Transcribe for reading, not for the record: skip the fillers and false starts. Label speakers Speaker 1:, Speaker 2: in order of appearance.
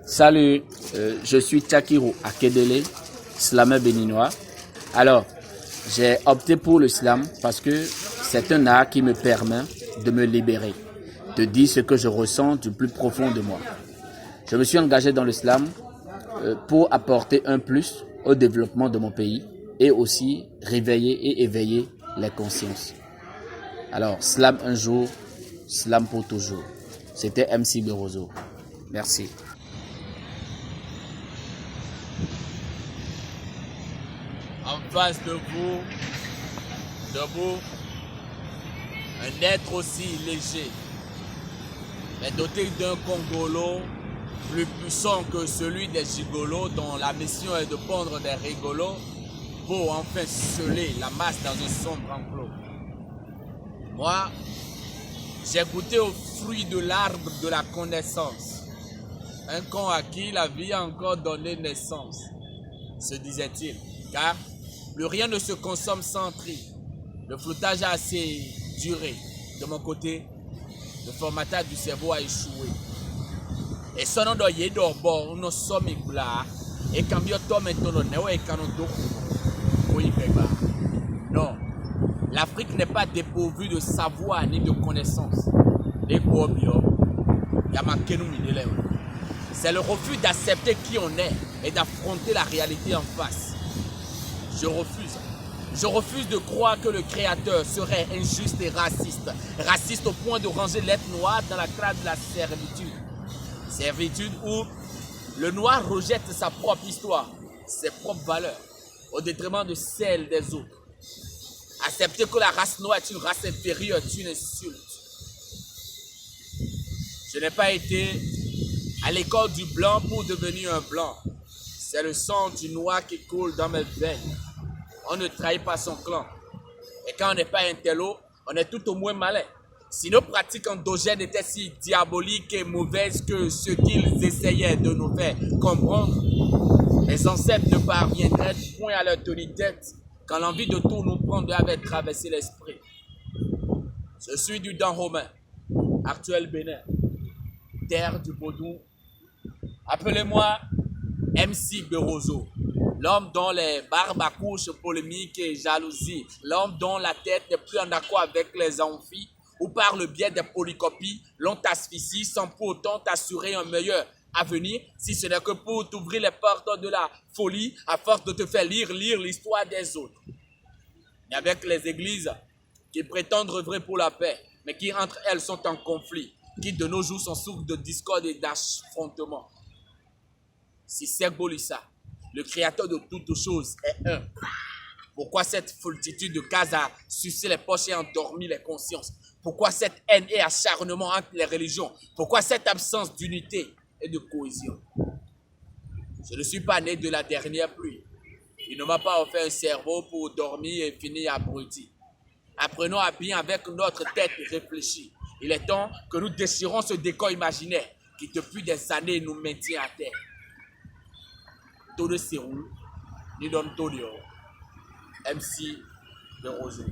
Speaker 1: Salut, je suis Tchakiru Akedele, slameur béninois. Alors, j'ai opté pour l'islam parce que c'est un art qui me permet de me libérer, de dire ce que je ressens du plus profond de moi. Je me suis engagé dans l'islam pour apporter un plus au développement de mon pays et aussi réveiller et éveiller les consciences. Alors, slam un jour, slam pour toujours. C'était MC Berozo. Merci.
Speaker 2: En face de vous, debout, un être aussi léger, mais doté d'un congolo plus puissant que celui des gigolos, dont la mission est de pondre des rigolos pour enfin sceller la masse dans un sombre enclos. Moi, j'ai goûté au fruit de l'arbre de la connaissance, un con à qui la vie a encore donné naissance, se disait-il, car plus rien ne se consomme sans tri. Le floutage a assez duré. De mon côté, le formatage du cerveau a échoué. Et son nom doye d'orbo, nous sommes là, et cambio tome tono neo et canodo. Non, l'Afrique n'est pas dépourvue de savoir ni de connaissances. C'est le refus d'accepter qui on est et d'affronter la réalité en face. Je refuse. Je refuse de croire que le Créateur serait injuste et raciste. Raciste au point de ranger l'être noir dans la classe de la servitude. Servitude où le noir rejette sa propre histoire, ses propres valeurs, au détriment de celles des autres. Accepter que la race noire est une race inférieure est une insulte. Je n'ai pas été à l'école du blanc pour devenir un blanc. C'est le sang du noir qui coule dans mes veines. On ne trahit pas son clan. Et quand on n'est pas intello, on est tout au moins malin. Si nos pratiques endogènes étaient si diaboliques et mauvaises que ce qu'ils essayaient de nous faire comprendre, les ancêtres ne parviendraient point à leur tenir tête quand l'envie de tout nous prendre avait traversé l'esprit. Je suis du Dan romain, actuel Bénin, terre du Vaudou. Appelez-moi MC Berozo. L'homme dont les barbes accouchent polémiques et jalousie. L'homme dont la tête n'est plus en accord avec les amphis ou par le biais des polycopies, l'on t'asphyxie sans pour autant t'assurer un meilleur avenir, si ce n'est que pour t'ouvrir les portes de la folie à force de te faire lire l'histoire des autres. Et avec les églises qui prétendent œuvrer pour la paix, mais qui entre elles sont en conflit, qui de nos jours sont sources de discorde et d'affrontement. Si Serbolissa, le créateur de toutes choses, est un, pourquoi cette foultitude de cases a sucé les poches et endormi les consciences? Pourquoi cette haine et acharnement entre les religions? Pourquoi cette absence d'unité et de cohésion? Je ne suis pas né de la dernière pluie. Il ne m'a pas offert un cerveau pour dormir et finir abruti. Apprenons à bien avec notre tête réfléchie. Il est temps que nous déchirons ce décor imaginaire qui depuis des années nous maintient à terre. Tout de Cyril, ni Don Tonio, MC Berozo.